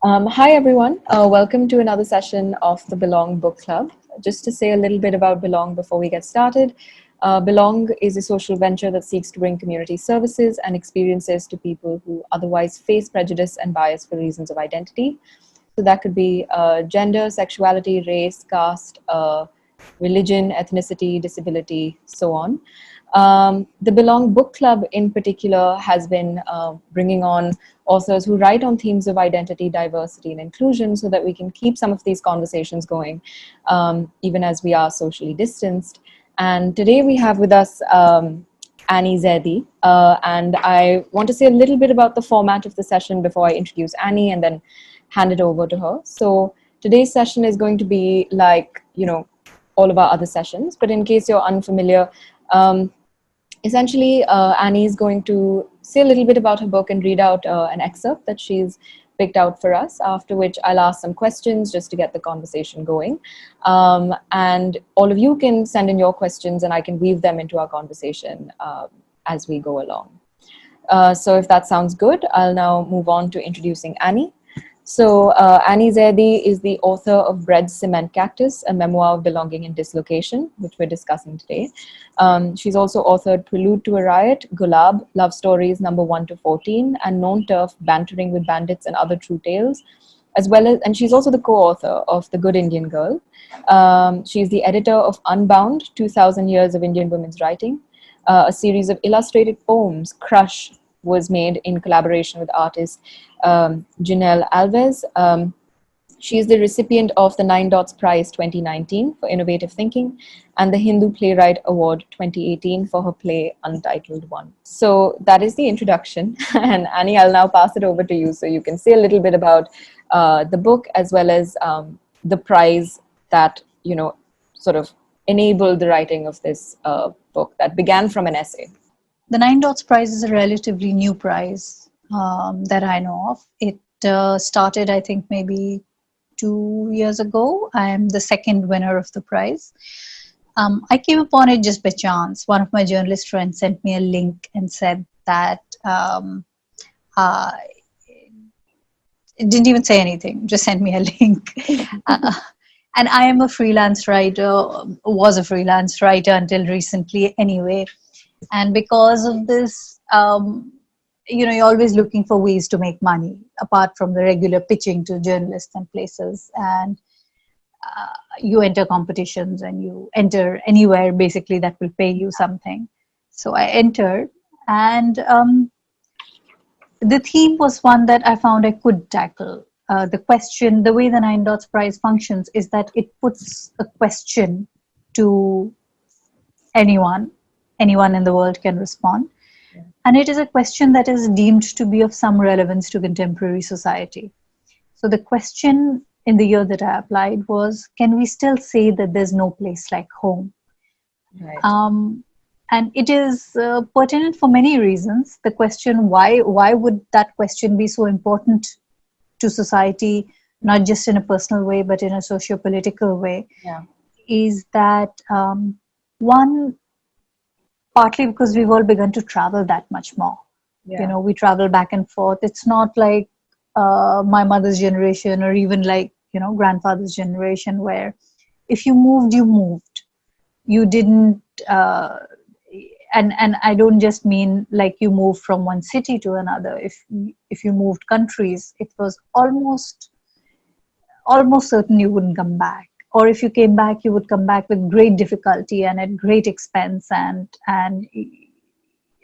Hi, everyone. Welcome to another session of the Belongg Book Club. Just to say a little bit about Belongg before we get started. Belongg is a social venture that seeks to bring community services and experiences to people who otherwise face prejudice and bias for reasons of identity. So that could be gender, sexuality, race, caste, religion, ethnicity, disability, so on. The Belongg Book Club in particular has been bringing on authors who write on themes of identity, diversity, and inclusion so that we can keep some of these conversations going, even as we are socially distanced. And today we have with us Annie Zaidi. And I want to say a little bit about the format of the session before I introduce Annie and then hand it over to her. So today's session is going to be like, all of our other sessions, but in case you're unfamiliar, essentially, Annie is going to say a little bit about her book and read out an excerpt that she's picked out for us, after which I'll ask some questions just to get the conversation going. And all of you can send in your questions and I can weave them into our conversation as we go along. So if that sounds good, I'll now move on to introducing Annie. So Annie Zaidi is the author of Bread, Cement, Cactus, a memoir of belonging and dislocation, which we're discussing today. She's also authored Prelude to a Riot, Gulab, Love Stories number 1 to 14, and Known Turf, Bantering with Bandits and Other True Tales, as well as, and she's also the co-author of The Good Indian Girl. She's the editor of Unbound, 2000 Years of Indian Women's Writing, a series of illustrated poems. Crush was made in collaboration with artist Janelle Alves. She is the recipient of the 9 Dots Prize 2019 for Innovative Thinking and the Hindu Playwright Award 2018 for her play Untitled One. So that is the introduction. And Annie, I'll now pass it over to you so you can say a little bit about the book as well as the prize that, sort of enabled the writing of this book that began from an essay. The 9 Dots Prize is a relatively new prize that I know of. It started, I think, maybe 2 years ago. I am the second winner of the prize. I came upon it just by chance. One of my journalist friends sent me a link and said that it didn't even say anything, just sent me a link. And I am a freelance writer, was a freelance writer until recently anyway. And because of this, you're always looking for ways to make money apart from the regular pitching to journalists and places. And you enter competitions and you enter anywhere basically that will pay you something. So I entered, and the theme was one that I found I could tackle. The question, the way the 9 Dots Prize functions is that it puts a question to anyone in the world can respond. Yeah. And it is a question that is deemed to be of some relevance to contemporary society. So the question in the year that I applied was, can we still say that there's no place like home? Right. And it is pertinent for many reasons. The question, why would that question be so important to society, not just in a personal way, but in a socio-political way, is that one, partly because we've all begun to travel that much more. Yeah. We travel back and forth. It's not like my mother's generation or even like, grandfather's generation where if you moved, you moved. You didn't, and I don't just mean like you moved from one city to another. If you moved countries, it was almost certain you wouldn't come back. Or if you came back, you would come back with great difficulty and at great expense, and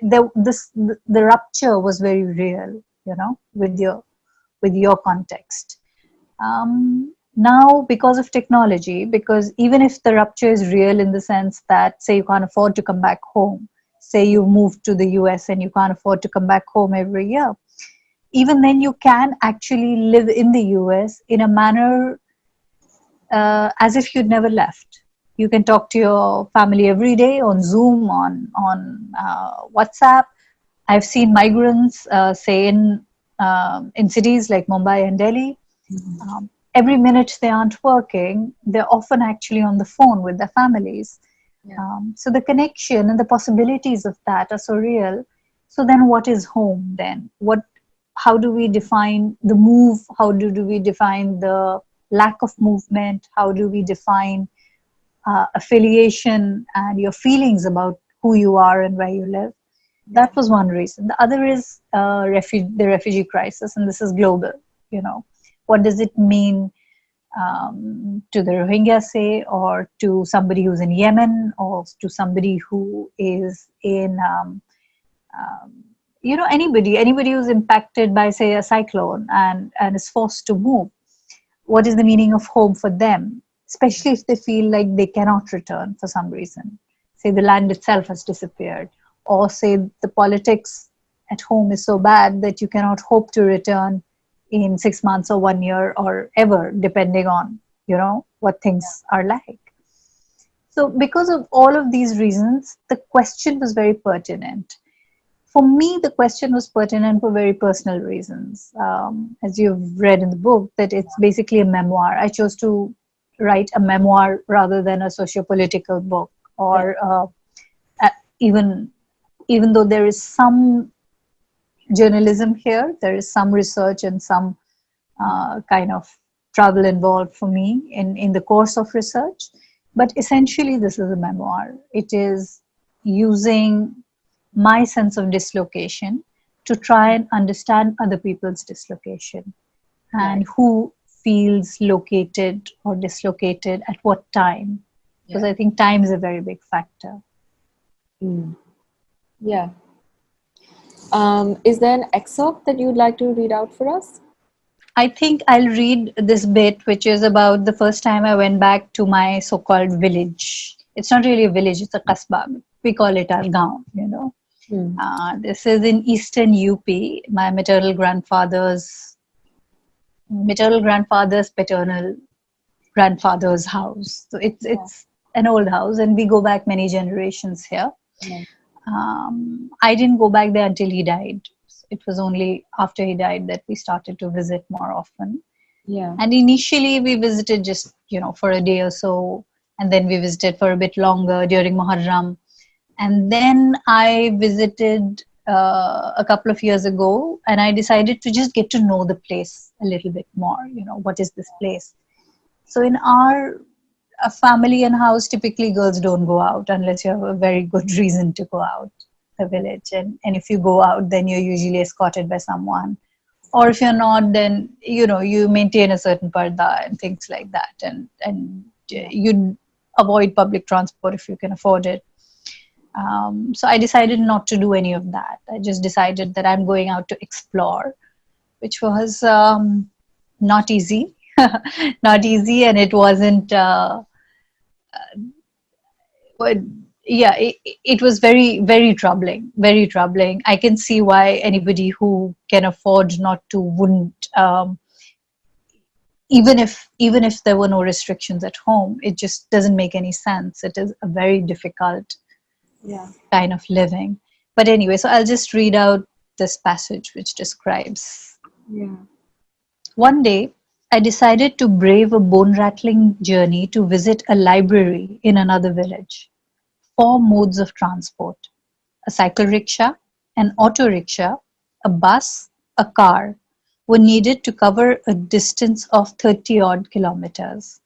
the rupture was very real, with your context. Now, because of technology, because even if the rupture is real in the sense that, say, you can't afford to come back home, say you moved to the US and you can't afford to come back home every year, even then you can actually live in the US in a manner as if you'd never left. You can talk to your family every day on Zoom, on WhatsApp. I've seen migrants, say in cities like Mumbai and Delhi. Mm-hmm. Every minute they aren't working, they're often actually on the phone with their families. Yeah. So the connection and the possibilities of that are so real. So then what is home then? What how do we define the move? How do we define the lack of movement? How do we define affiliation and your feelings about who you are and where you live? That was one reason. The other is the refugee crisis, and this is global. What does it mean to the Rohingya, say, or to somebody who's in Yemen, or to somebody who is in anybody who's impacted by, say, a cyclone and is forced to move? What is the meaning of home for them, especially if they feel like they cannot return for some reason? Say the land itself has disappeared, or say the politics at home is so bad that you cannot hope to return in 6 months or 1 year or ever, depending on what things are like. So because of all of these reasons, the question was very pertinent. For me, the question was pertinent for very personal reasons. As you've read in the book, that it's basically a memoir. I chose to write a memoir rather than a socio-political book, or even though there is some journalism here, there is some research and some kind of travel involved for me in the course of research. But essentially, this is a memoir. It is using my sense of dislocation to try and understand other people's dislocation, and who feels located or dislocated at what time. Because I think time is a very big factor. Yeah. Is there an excerpt that you'd like to read out for us? I think I'll read this bit, which is about the first time I went back to my so-called village. It's not really a village, it's a kasbah. We call it our gaon, This is in eastern UP. My maternal grandfather's paternal grandfather's house. So it's an old house, and we go back many generations here. I didn't go back there until he died. It was only after he died that we started to visit more often. And initially we visited just for a day or so, and then we visited for a bit longer during Muharram. And then I visited a couple of years ago, and I decided to just get to know the place a little bit more. What is this place? So in our family and house, typically girls don't go out unless you have a very good reason to go out the village. And if you go out, then you're usually escorted by someone. Or if you're not, then, you maintain a certain parda and things like that. And you avoid public transport if you can afford it. So I decided not to do any of that. I just decided that I'm going out to explore, which was not easy. Not easy, and it wasn't... it was very, very troubling. Very troubling. I can see why anybody who can afford not to wouldn't. Even if there were no restrictions at home, it just doesn't make any sense. It is a very difficult kind of living. But anyway, so I'll just read out this passage which describes. One day, I decided to brave a bone-rattling journey to visit a library in another village. 4 modes of transport: a cycle rickshaw, an auto rickshaw, a bus, a car were needed to cover a distance of 30-odd kilometers.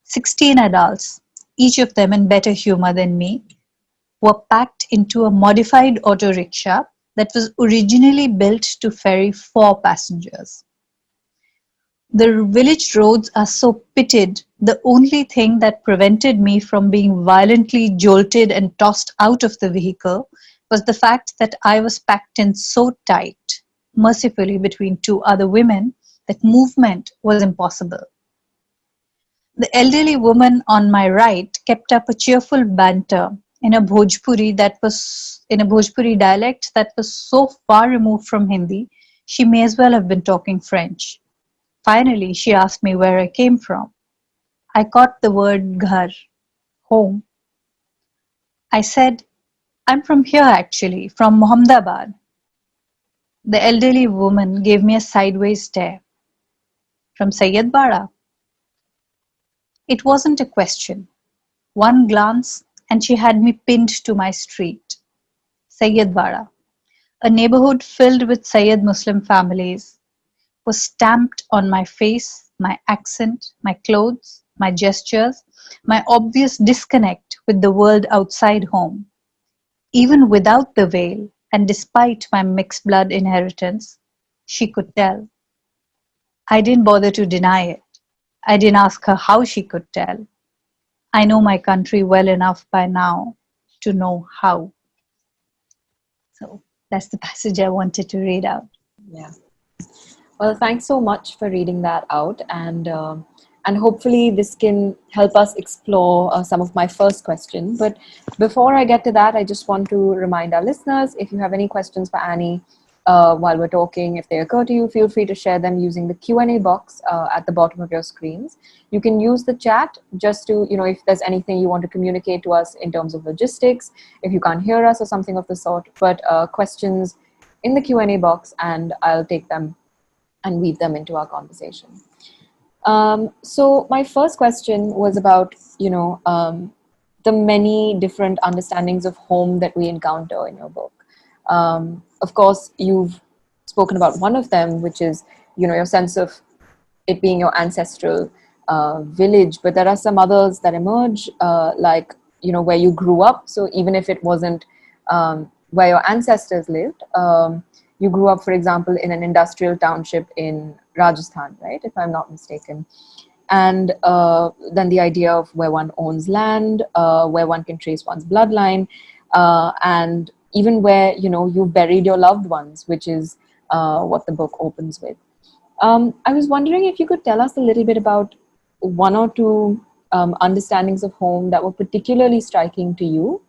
16 adults, each of them in better humor than me, were packed into a modified auto rickshaw that was originally built to ferry 4 passengers. The village roads are so pitted, the only thing that prevented me from being violently jolted and tossed out of the vehicle was the fact that I was packed in so tight, mercifully between 2 other women, that movement was impossible. The elderly woman on my right kept up a cheerful banter in a Bhojpuri dialect that was so far removed from Hindi, she may as well have been talking French. Finally, she asked me where I came from. I caught the word ghar, home. I said, I'm from here actually, from Mohammadabad. The elderly woman gave me a sideways stare. From Sayyadbara? It wasn't a question. One glance and she had me pinned to my street. Sayyadbara. A neighborhood filled with Syed Muslim families was stamped on my face, my accent, my clothes, my gestures, my obvious disconnect with the world outside home. Even without the veil, and despite my mixed blood inheritance, she could tell. I didn't bother to deny it. I didn't ask her how she could tell. I know my country well enough by now to know how. So that's the passage I wanted to read out. Yeah. Well, thanks so much for reading that out, and hopefully this can help us explore some of my first question. But before I get to that, I just want to remind our listeners: if you have any questions for Annie while we're talking, if they occur to you, feel free to share them using the Q&A box at the bottom of your screens. You can use the chat just to, if there's anything you want to communicate to us in terms of logistics, if you can't hear us or something of the sort. But questions in the Q&A box, and I'll take them and weave them into our conversation. So my first question was about, the many different understandings of home that we encounter in your book. Of course, you've spoken about one of them, which is, your sense of it being your ancestral village, but there are some others that emerge, like, where you grew up. So even if it wasn't where your ancestors lived, you grew up, for example, in an industrial township in Rajasthan, right? If I'm not mistaken. And then the idea of where one owns land, where one can trace one's bloodline, and even where, you've buried your loved ones, which is what the book opens with. I was wondering if you could tell us a little bit about one or two understandings of home that were particularly striking to you,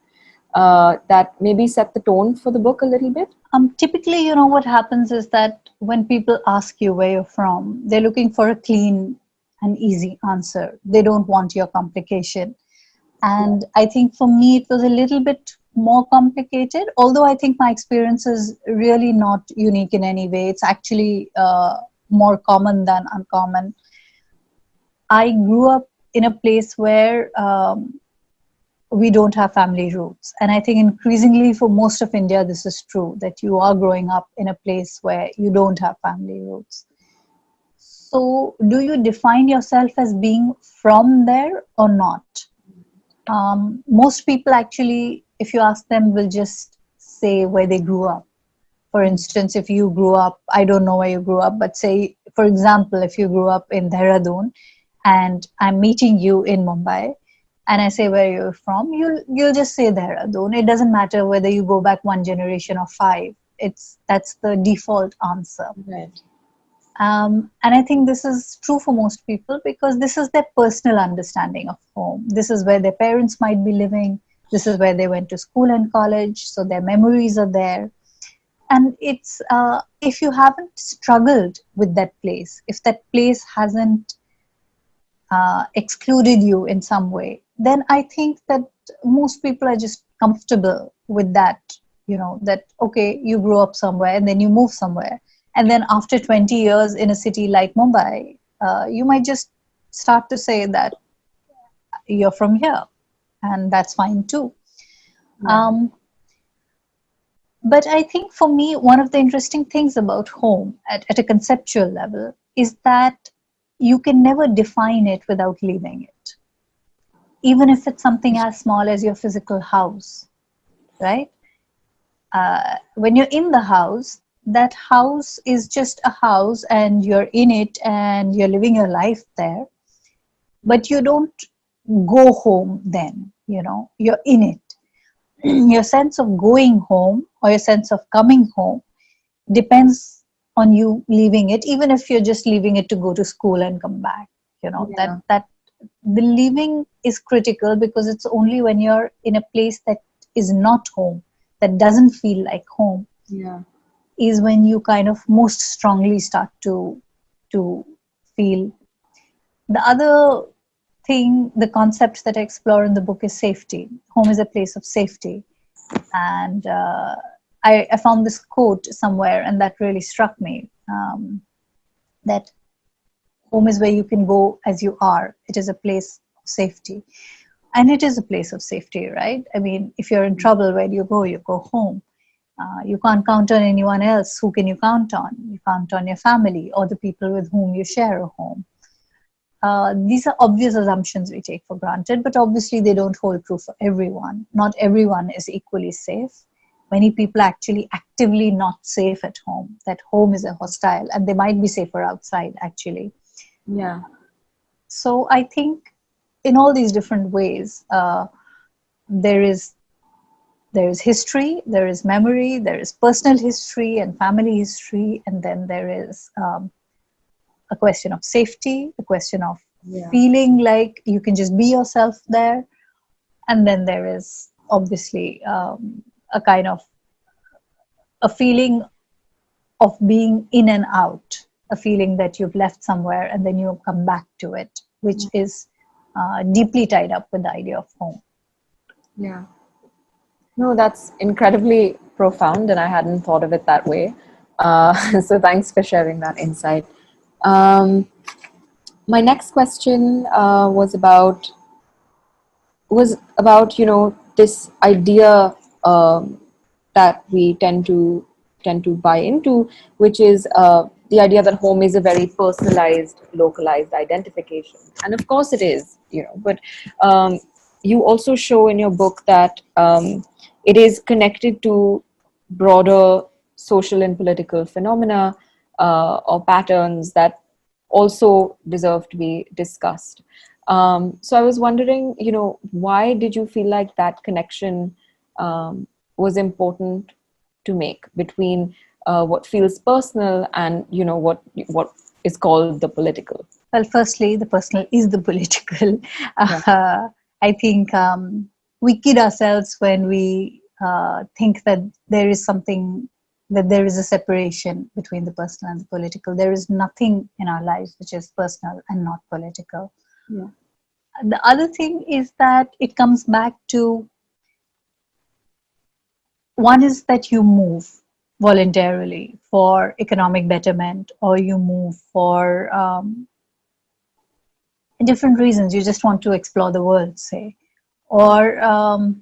that maybe set the tone for the book a little bit. Typically, what happens is that when people ask you where you're from, they're looking for a clean and easy answer. They don't want your complication. And I think for me, it was a little bit more complicated, although I think my experience is really not unique in any way. It's actually more common than uncommon. I grew up in a place where we don't have family roots. And I think increasingly for most of India, this is true, that you are growing up in a place where you don't have family roots. So do you define yourself as being from there or not? Most people actually, if you ask them, will just say where they grew up. For instance, if you grew up, I don't know where you grew up, but say, for example, if you grew up in Dehradun and I'm meeting you in Mumbai, and I say where you're from, you'll just say Dehradun. It doesn't matter whether you go back one generation or five. That's the default answer. Right. And I think this is true for most people because this is their personal understanding of home. This is where their parents might be living. This is where they went to school and college. So their memories are there. And it's if you haven't struggled with that place, if that place hasn't excluded you in some way, then I think that most people are just comfortable with that, that, okay, you grew up somewhere and then you move somewhere. And then after 20 years in a city like Mumbai, you might just start to say that you're from here. And that's fine too. Yeah. But I think for me, one of the interesting things about home at a conceptual level is that you can never define it without leaving it. Even if it's something as small as your physical house, right? When you're in the house, that house is just a house and you're in it and you're living your life there. But you don't go home then, you're in it. Your sense of going home or your sense of coming home depends on you leaving it, even if you're just leaving it to go to school and come back. That the leaving is critical because it's only when you're in a place that is not home, that doesn't feel like home, is when you kind of most strongly start to feel. The other thing, the concept that I explore in the book is safety. Home is a place of safety. And I found this quote somewhere and that really struck me, that home is where you can go as you are. It is a place of safety. And it is a place of safety, right? I mean, if you're in trouble, where do you go? You go home. You can't count on anyone else. Who can you count on? You count on your family or the people with whom you share a home. These are obvious assumptions we take for granted, but obviously they don't hold true for everyone. Not everyone is equally safe. Many people actually actively not safe at home, that home is a hostile, and they might be safer outside actually. Yeah. So I think in all these different ways, there is history, there is memory, there is personal history and family history, and then there is a question of safety, a question of feeling like you can just be yourself there, and then there is obviously a kind of a feeling of being in and out, a feeling that you've left somewhere and then you come back to it, which is deeply tied up with the idea of home. Yeah. No, that's incredibly profound, and I hadn't thought of it that way. So thanks for sharing that insight. My next question was about this idea that we tend to buy into, which is the idea that home is a very personalized, localized identification, and of course it is, but you also show in your book that it is connected to broader social and political phenomena or patterns that also deserve to be discussed. So I was wondering, why did you feel like that connection was important to make between what feels personal and what is called the political? Well, firstly, the personal is the political. I think we kid ourselves when we think that there is something, that there is a separation between the personal and the political. There is nothing in our lives which is personal and not political. Yeah. The other thing is that it comes back to, one is that you move voluntarily for economic betterment, or you move for different reasons. You just want to explore the world, say, or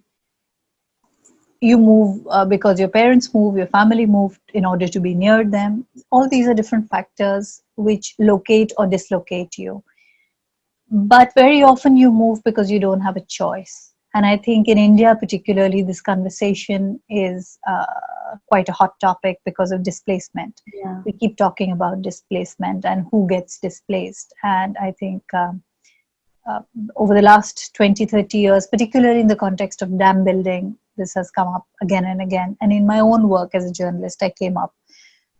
you move because your parents move, your family moved in order to be near them. All these are different factors which locate or dislocate you. But very often you move because you don't have a choice. And I think in India particularly, this conversation is quite a hot topic because of displacement. Yeah. We keep talking about displacement and who gets displaced. And I think over the last 20, 30 years, particularly in the context of dam building, this has come up again and again. And in my own work as a journalist, I came up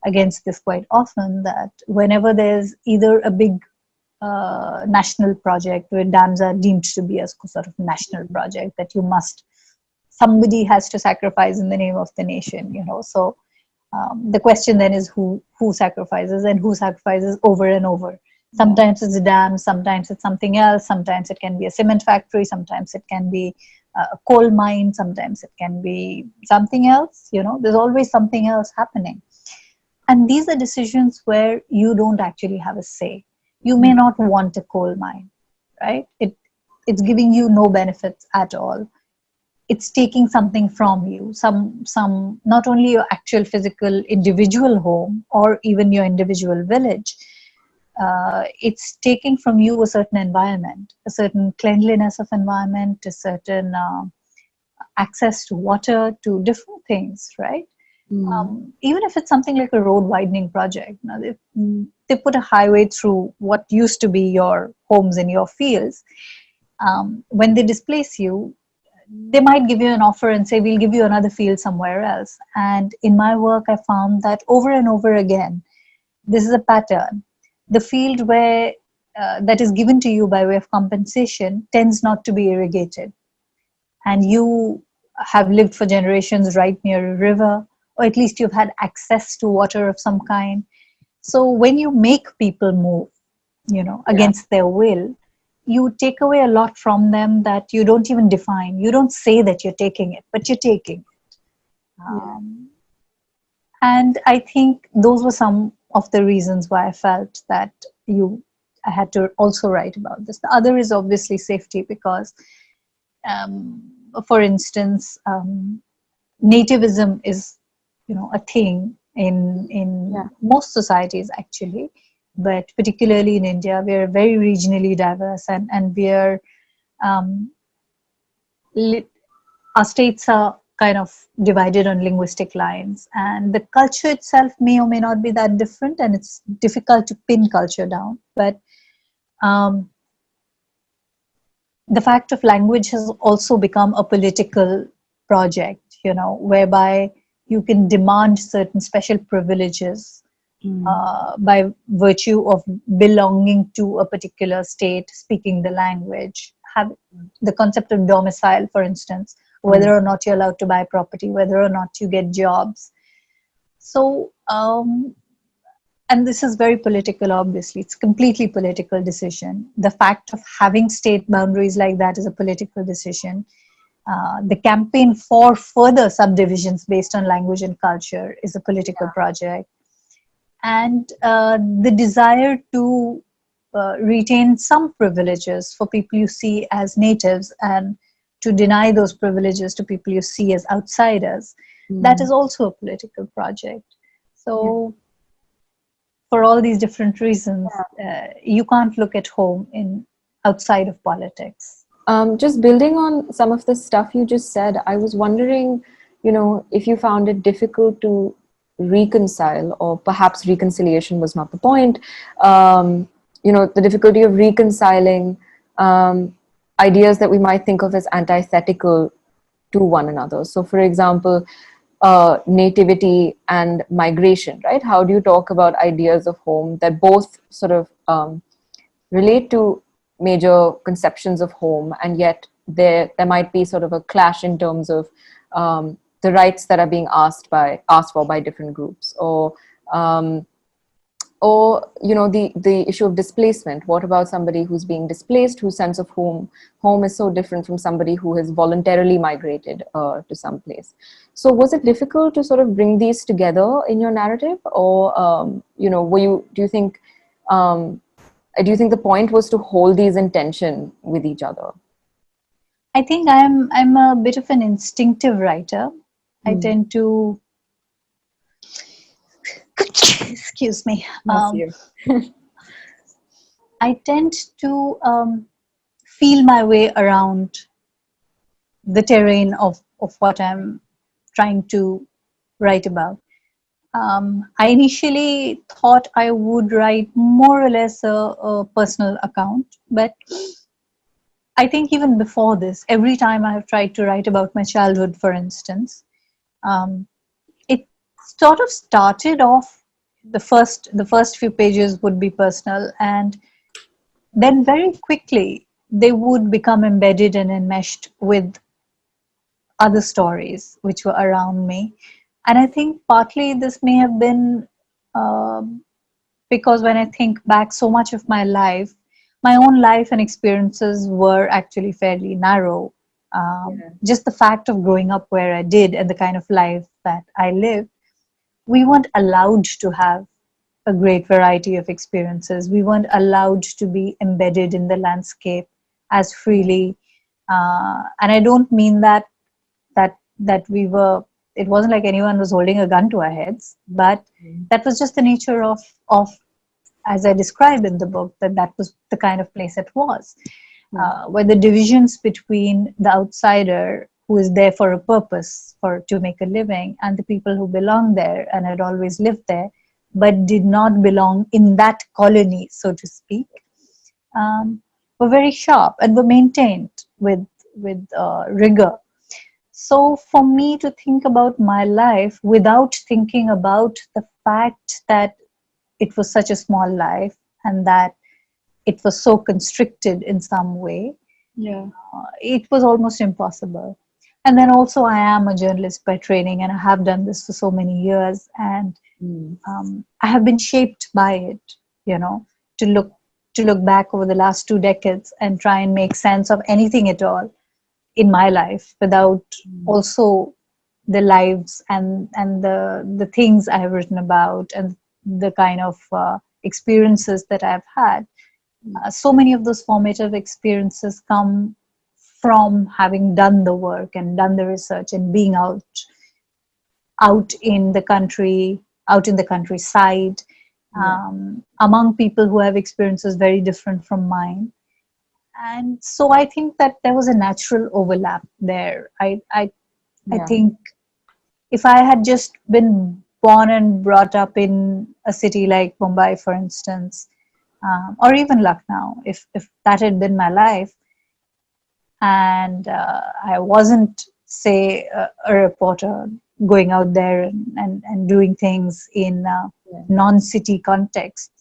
against this quite often, that whenever there's either a big national project where dams are deemed to be a sort of national project that somebody has to sacrifice in the name of the nation, So the question then is who sacrifices, and who sacrifices over and over. Sometimes it's a dam, sometimes it's something else, sometimes it can be a cement factory, sometimes it can be a coal mine, sometimes it can be something else, There's always something else happening. And these are decisions where you don't actually have a say. You may not want a coal mine, right? It's giving you no benefits at all. It's taking something from you, some not only your actual physical individual home or even your individual village. It's taking from you a certain environment, a certain cleanliness of environment, a certain access to water, to different things, right? Even if it's something like a road widening project, they put a highway through what used to be your homes in your fields. When they displace you, they might give you an offer and say, we'll give you another field somewhere else. And in my work, I found that over and over again, this is a pattern. The field where that is given to you by way of compensation tends not to be irrigated. And you have lived for generations right near a river, or at least you've had access to water of some kind. So when you make people move, against their will, you take away a lot from them that you don't even define. You don't say that you're taking it, but you're taking it. And I think those were some of the reasons why I felt that I had to also write about this. The other is obviously safety, because, for instance, nativism is a thing Yeah. in most societies actually, but particularly in India, we are very regionally diverse, and we are um, li- our states are kind of divided on linguistic lines, and the culture itself may or may not be that different, and it's difficult to pin culture down. But um, the fact of language has also become a political project, whereby you can demand certain special privileges Mm. by virtue of belonging to a particular state, speaking the language. Have the concept of domicile, for instance, Mm. whether or not you're allowed to buy property, whether or not you get jobs. So, and this is very political, obviously. It's completely political decision. The fact of having state boundaries like that is a political decision. The campaign for further subdivisions based on language and culture is a political project. And the desire to retain some privileges for people you see as natives and to deny those privileges to people you see as outsiders, that Mm. is also a political project. Yeah. So for all these different reasons, you can't look at home in outside of politics. Just building on some of the stuff you just said, I was wondering, if you found it difficult to reconcile, or perhaps reconciliation was not the point. The difficulty of reconciling um, ideas that we might think of as antithetical to one another. So, for example, nativity and migration, right? How do you talk about ideas of home that both sort of relate to major conceptions of home, and yet there might be sort of a clash in terms of the rights that are being asked for by different groups, um, or the issue of displacement. What about somebody who's being displaced, whose sense of home is so different from somebody who has voluntarily migrated to some place? So was it difficult to sort of bring these together in your narrative, or um, do you think the point was to hold these in tension with each other? I think I'm a bit of an instinctive writer. I Hmm. tend to excuse me. Bless you. I tend to feel my way around the terrain of what I'm trying to write about. I initially thought I would write more or less a personal account, but I think even before this, every time I have tried to write about my childhood, for instance, um, it sort of started off the first few pages would be personal, and then very quickly they would become embedded and enmeshed with other stories which were around me. And I think partly this may have been um because when I think back, so much of my own life and experiences were actually fairly narrow. Yeah. Just the fact of growing up where I did and the kind of life that I lived, we weren't allowed to have a great variety of experiences. We weren't allowed to be embedded in the landscape as freely. And I don't mean that we were. It wasn't like anyone was holding a gun to our heads, but Mm. that was just the nature of as I describe in the book, that was the kind of place it was, Yeah. where the divisions between the outsider who is there for a purpose, for to make a living, and the people who belong there and had always lived there, but did not belong in that colony, so to speak, um, were very sharp and were maintained with rigor. So for me to think about my life without thinking about the fact that it was such a small life and that it was so constricted in some way, Yeah. it was almost impossible. And then also, I am a journalist by training, and I have done this for so many years, and Mm. I have been shaped by it. You know, to look back over the last 2 decades and try and make sense of anything at all in my life without Mm. also the lives and the things I have written about and the kind of experiences that I've had. So many of those formative experiences come from having done the work and done the research and being out out in the country, out in the countryside, among people who have experiences very different from mine. And so I think that there was a natural overlap there. I think if I had just been born and brought up in a city like Mumbai, for instance, or even Lucknow, if that had been my life, and I wasn't, say, a reporter going out there and doing things in non-city context,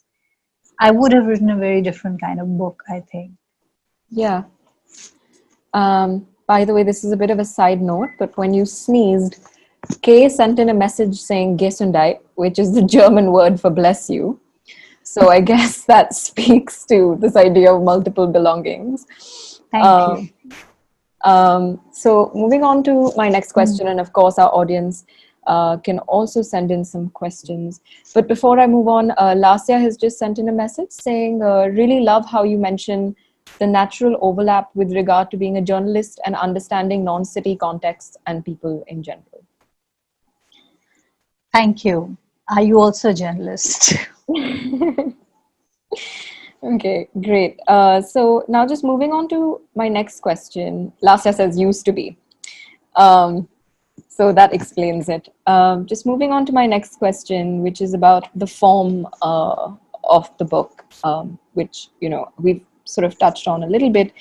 I would have written a very different kind of book, I think. Yeah. By the way, this is a bit of a side note, but when you sneezed, Kay sent in a message saying Gesundheit, which is the German word for bless you. So I guess that speaks to this idea of multiple belongings. Thank you. So moving on to my next question, and of course our audience can also send in some questions. But before I move on, Lasya has just sent in a message saying, really love how you mention the natural overlap with regard to being a journalist and understanding non-city contexts and people in general. Thank you. Are you also a journalist? Okay, great. So now just moving on to my next question. Lasya says used to be. So that explains it. Just moving on to my next question, which is about the form of the book, which, you know, we've sort of touched on a little bit,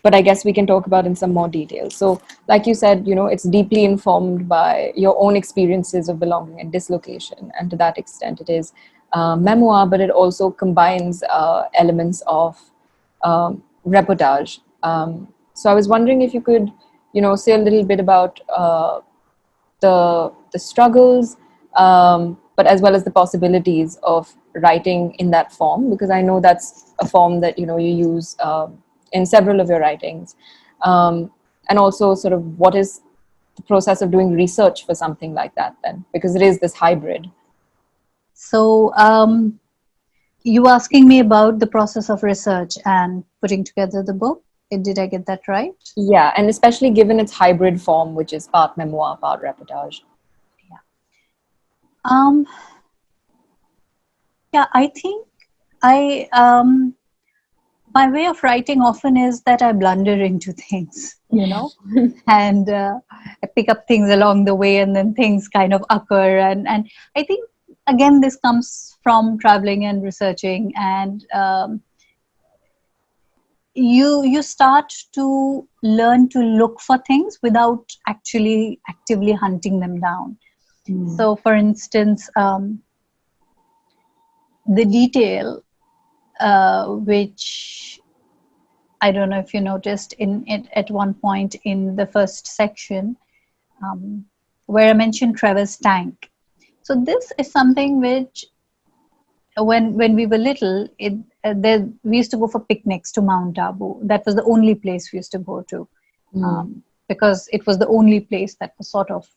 but I guess we can talk about in some more detail. So like you said, you know, it's deeply informed by your own experiences of belonging and dislocation. And to that extent, it is memoir, but it also combines elements of reportage. So I was wondering if you could, you know, say a little bit about the struggles, but as well as the possibilities of writing in that form, because I know that's a form that, you know, you use in several of your writings, and also sort of what is the process of doing research for something like that then, because it is this hybrid. So you asking me about the process of research and putting together the book? Did I get that right? Yeah, and especially given its hybrid form, which is part memoir, part reportage. Yeah, I think my way of writing often is that I blunder into things, you know, and I pick up things along the way, and then things kind of occur. And I think, again, this comes from traveling and researching, and you start to learn to look for things without actually actively hunting them down. So, for instance, the detail, which I don't know if you noticed at one point in the first section, where I mentioned Trevor's tank. So this is something which, when we were little, we used to go for picnics to Mount Abu. That was the only place we used to go to, because it was the only place that was sort of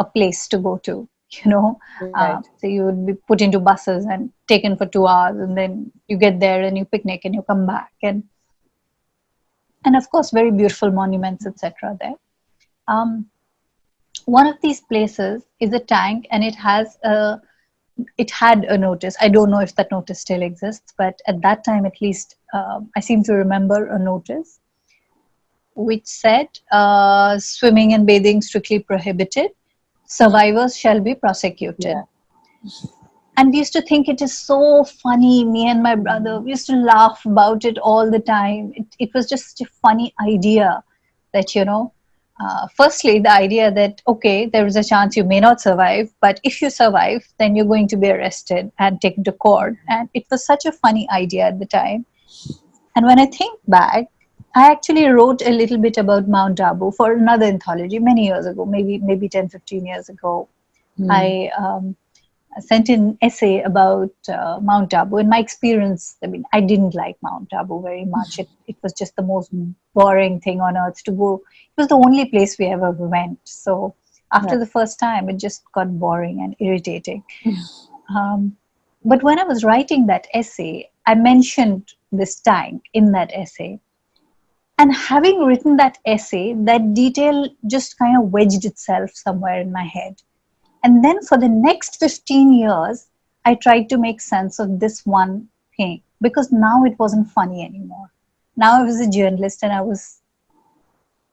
a place to go to, you know. Right. So you would be put into buses and taken for 2 hours, and then you get there and you picnic and you come back, and of course very beautiful monuments, etc. there. One of these places is a tank, and it had a notice. I don't know if that notice still exists, but at that time, at least, I seem to remember a notice which said, swimming and bathing strictly prohibited. Survivors shall be prosecuted. Yeah. And we used to think it is so funny. Me and my brother, we used to laugh about it all the time. It was just a funny idea that, you know, firstly, the idea that, okay, there is a chance you may not survive, but if you survive, then you're going to be arrested and taken to court. And it was such a funny idea at the time. And when I think back, I actually wrote a little bit about Mount Abu for another anthology many years ago, maybe 10, 15 years ago. I sent in an essay about Mount Abu. In my experience, I mean, I didn't like Mount Abu very much. It was just the most boring thing on earth to go. It was the only place we ever went. So after the first time, it just got boring and irritating. But when I was writing that essay, I mentioned this tank in that essay. And having written that essay, that detail just kind of wedged itself somewhere in my head. And then for the next 15 years, I tried to make sense of this one thing, because now it wasn't funny anymore. Now I was a journalist and I was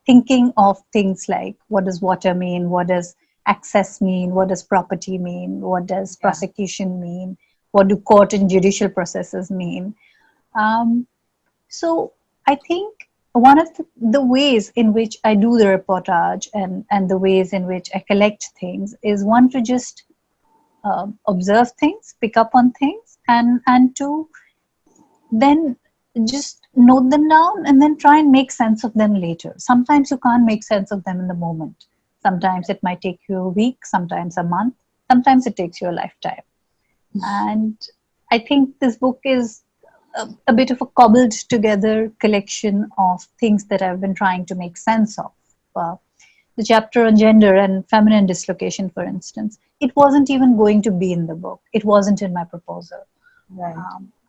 thinking of things like, what does water mean? What does access mean? What does property mean? What does prosecution mean? What do court and judicial processes mean? So I think one of the ways in which I do the reportage, and the ways in which I collect things, is one, to just observe things, pick up on things, and to then just note them down and then try and make sense of them later. Sometimes you can't make sense of them in the moment. Sometimes it might take you a week, sometimes a month, sometimes it takes you a lifetime. And I think this book is a bit of a cobbled together collection of things that I've been trying to make sense of. The chapter on gender and feminine dislocation, for instance, it wasn't even going to be in the book. It wasn't in my proposal. Right.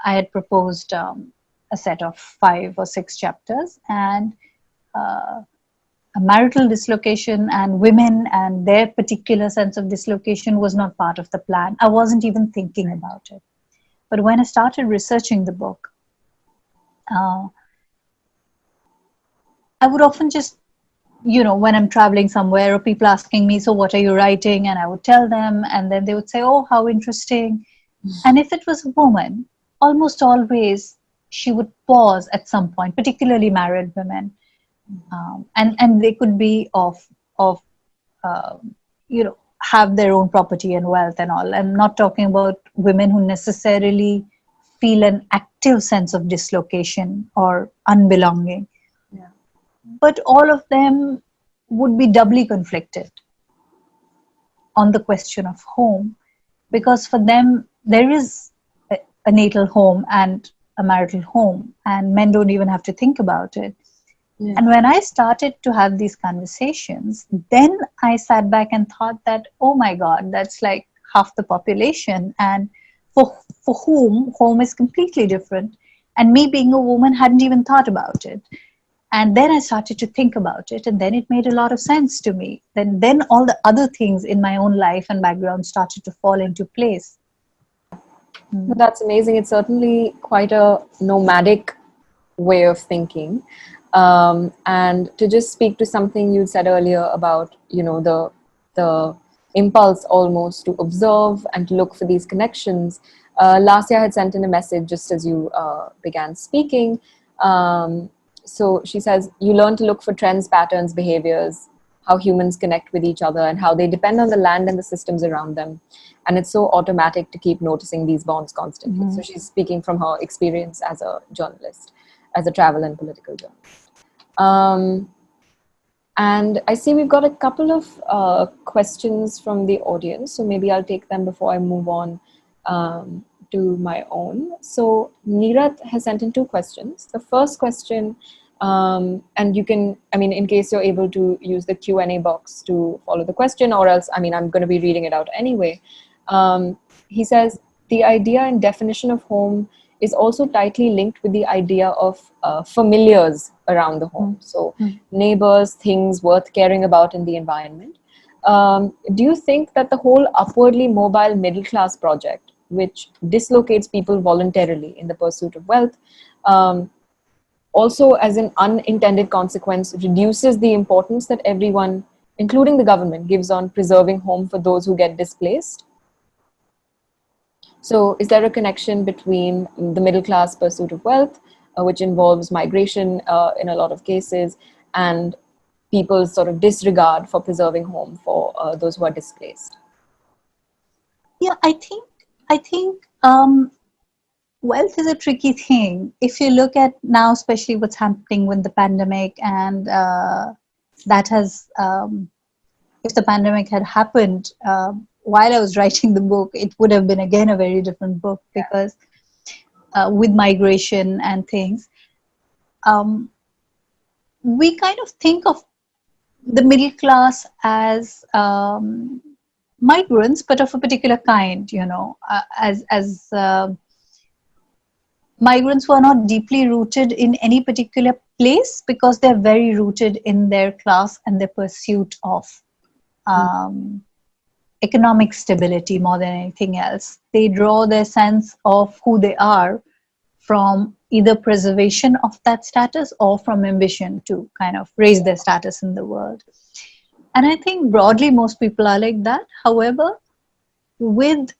I had proposed a set of 5 or 6 chapters, and a marital dislocation and women and their particular sense of dislocation was not part of the plan. I wasn't even thinking about it. But when I started researching the book, I would often just, when I'm traveling somewhere, or people asking me, so what are you writing? And I would tell them, and then they would say, oh, how interesting. And if it was a woman, almost always she would pause at some point, particularly married women. And they could be have their own property and wealth and all. I'm not talking about women who necessarily feel an active sense of dislocation or unbelonging. Yeah. But all of them would be doubly conflicted on the question of home, because for them there is a natal home and a marital home, and men don't even have to think about it. Yeah. And when I started to have these conversations, then I sat back and thought that, oh my God, that's like half the population, and for whom home is completely different. And me being a woman hadn't even thought about it. And then I started to think about it, and then it made a lot of sense to me. Then all the other things in my own life and background started to fall into place. Well, that's amazing. It's certainly quite a nomadic way of thinking. And to just speak to something you said earlier about, the impulse almost to observe and to look for these connections. Lasya had sent in a message just as you began speaking. So she says, you learn to look for trends, patterns, behaviors, how humans connect with each other, and how they depend on the land and the systems around them. And it's so automatic to keep noticing these bonds constantly. Mm-hmm. So she's speaking from her experience as a journalist, as a travel and political journalist. And I see we've got a couple of questions from the audience. So maybe I'll take them before I move on to my own. So Neerat has sent in 2 questions. The first question, and you can, in case you're able to use the Q&A box to follow the question, or else, I'm going to be reading it out anyway. He says, the idea and definition of home is also tightly linked with the idea of familiars around the home. So neighbors, things worth caring about in the environment. Do you think that the whole upwardly mobile middle class project, which dislocates people voluntarily in the pursuit of wealth, also as an unintended consequence reduces the importance that everyone, including the government, gives on preserving home for those who get displaced? So is there a connection between the middle class pursuit of wealth, which involves migration in a lot of cases, and people's sort of disregard for preserving home for those who are displaced? Yeah, I think wealth is a tricky thing. If you look at now, especially what's happening with the pandemic, and that has, if the pandemic had happened while I was writing the book, it would have been again a very different book, because with migration and things, we kind of think of the middle class as migrants, but of a particular kind, as migrants who are not deeply rooted in any particular place because they're very rooted in their class and their pursuit of um, economic stability more than anything else. They draw their sense of who they are from either preservation of that status or from ambition to kind of raise their status in the world. And I think broadly most people are like that. However, with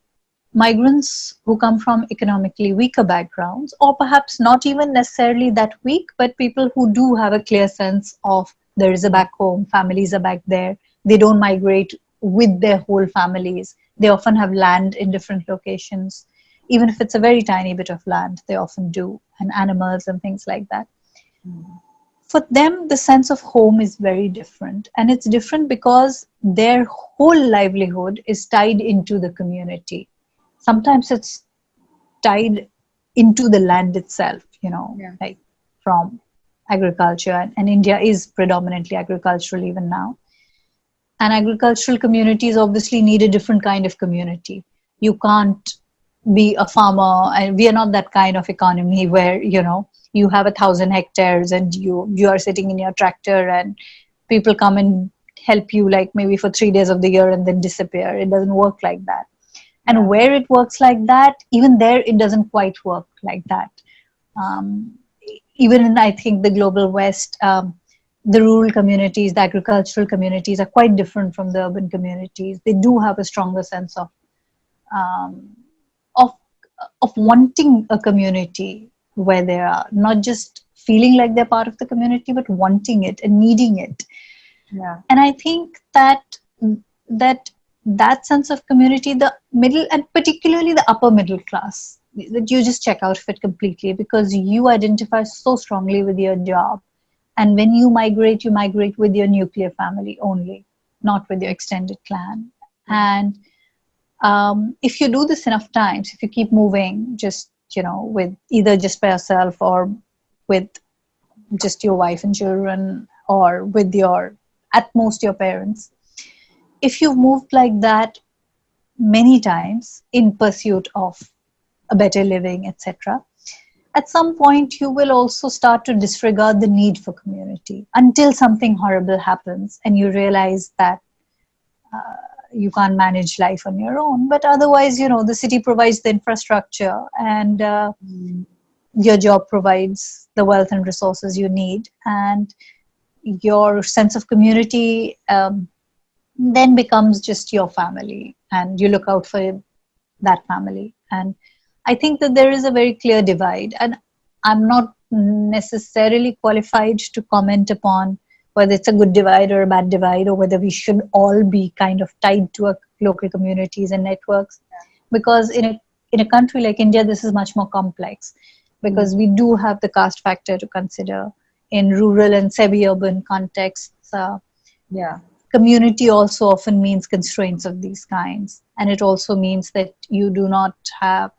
migrants who come from economically weaker backgrounds, or perhaps not even necessarily that weak, but people who do have a clear sense of there is a back home, families are back there, they don't migrate with their whole families. They often have land in different locations. Even if it's a very tiny bit of land, they often do, and animals and things like that. For them, the sense of home is very different. And it's different because their whole livelihood is tied into the community. Sometimes it's tied into the land itself, like from agriculture. And India is predominantly agricultural even now. And agricultural communities obviously need a different kind of community. You can't be a farmer, and we are not that kind of economy where, you have 1,000 hectares and you are sitting in your tractor and people come and help you like maybe for 3 days of the year and then disappear. It doesn't work like that. And where it works like that, even there, it doesn't quite work like that. Even in, I think, the global West, the rural communities, the agricultural communities are quite different from the urban communities. They do have a stronger sense um, of wanting a community where they are, not just feeling like they're part of the community, but wanting it and needing it. Yeah. And I think that sense of community, the middle and particularly the upper middle class, that you just check out of it completely because you identify so strongly with your job. And when you migrate with your nuclear family only, not with your extended clan. And if you do this enough times, if you keep moving just, with either just by yourself or with just your wife and children or with at most your parents, if you've moved like that many times in pursuit of a better living, etc., at some point you will also start to disregard the need for community until something horrible happens and you realize that you can't manage life on your own. But otherwise, the city provides the infrastructure and your job provides the wealth and resources you need, and your sense of community then becomes just your family, and you look out for that family. And I think that there is a very clear divide, and I'm not necessarily qualified to comment upon whether it's a good divide or a bad divide, or whether we should all be kind of tied to our local communities and networks. Because in a country like India, this is much more complex, because we do have the caste factor to consider in rural and semi-urban contexts. Community also often means constraints of these kinds. And it also means that you do not have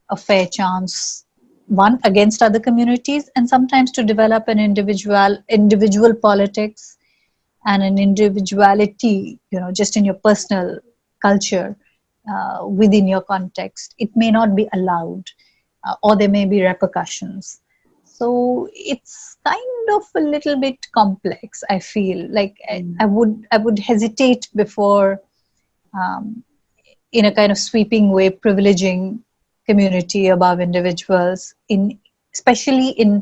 a fair chance, one, against other communities, and sometimes to develop an individual politics and an individuality, just in your personal culture within your context. It may not be allowed, or there may be repercussions. So it's kind of a little bit complex, I feel. Like I would hesitate before, in a kind of sweeping way, privileging community above individuals, especially in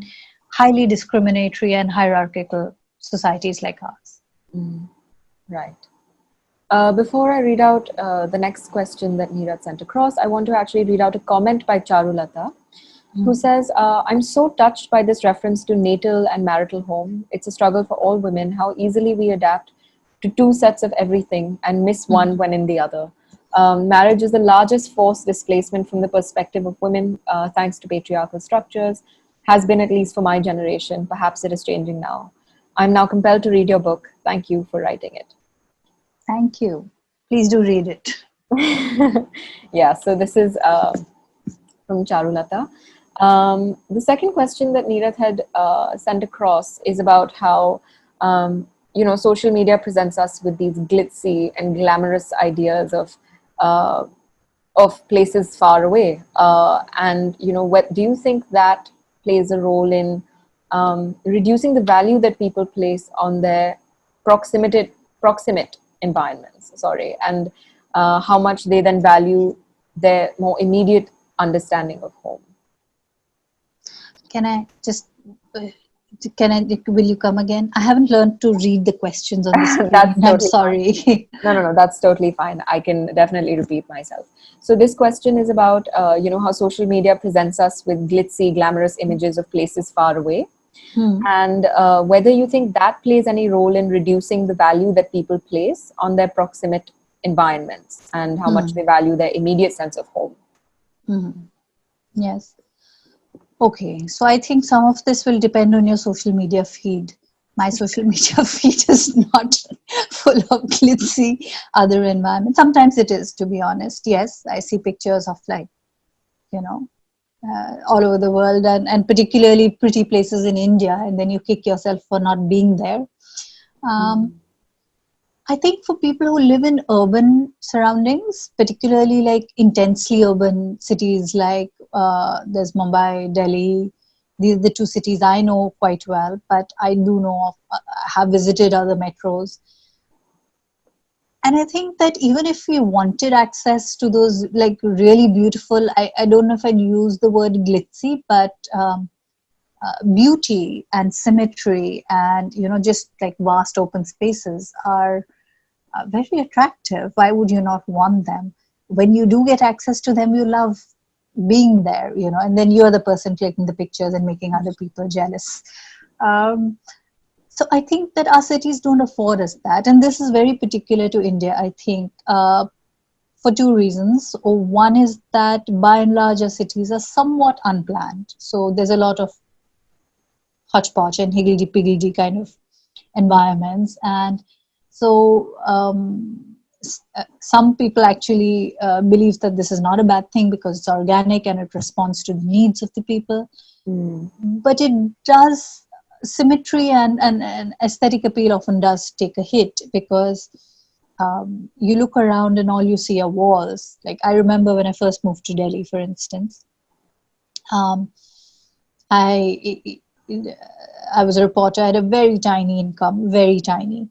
highly discriminatory and hierarchical societies like ours. Right. Before I read out the next question that Neeraj sent across, I want to actually read out a comment by Charulata, who says, I'm so touched by this reference to natal and marital home. It's a struggle for all women, how easily we adapt to two sets of everything and miss one when in the other. Marriage is the largest forced displacement from the perspective of women, thanks to patriarchal structures, has been at least for my generation. Perhaps it is changing now. I'm now compelled to read your book. Thank you for writing it. Thank you. Please do read it. Yeah, so this is from Charulata. The second question that Neeraj had sent across is about how social media presents us with these glitzy and glamorous ideas of places far away, and what do you think that plays a role in reducing the value that people place on their proximate environments, and how much they then value their more immediate understanding of home. Can I just, will you come again? I haven't learned to read the questions on the screen. That's I'm totally sorry. fine. No, that's totally fine. I can definitely repeat myself. So this question is about, how social media presents us with glitzy, glamorous images of places far away. And whether you think that plays any role in reducing the value that people place on their proximate environments and how much they value their immediate sense of home. Yes. Okay, so I think some of this will depend on your social media feed. My social media feed is not full of glitzy other environments. Sometimes it is, to be honest. Yes, I see pictures of all over the world, and particularly pretty places in India, and then you kick yourself for not being there. I think for people who live in urban surroundings, particularly like intensely urban cities like there's Mumbai, Delhi, these are the two cities I know quite well, but I do know have visited other metros. And I think that even if we wanted access to those like really beautiful, I don't know if I'd use the word glitzy, but beauty and symmetry and, just like vast open spaces are very attractive. Why would you not want them? When you do get access to them, you love being there, and then you're the person clicking the pictures and making other people jealous. So I think that our cities don't afford us that. And this is very particular to India, I think, for two reasons. One is that by and large, our cities are somewhat unplanned. So there's a lot of hodgepodge and higgledy-piggledy kind of environments. And so some people actually believe that this is not a bad thing because it's organic and it responds to the needs of the people. But it does, symmetry and aesthetic appeal often does take a hit because you look around and all you see are walls. Like I remember when I first moved to Delhi, for instance, I was a reporter. I had a very tiny income, very tiny.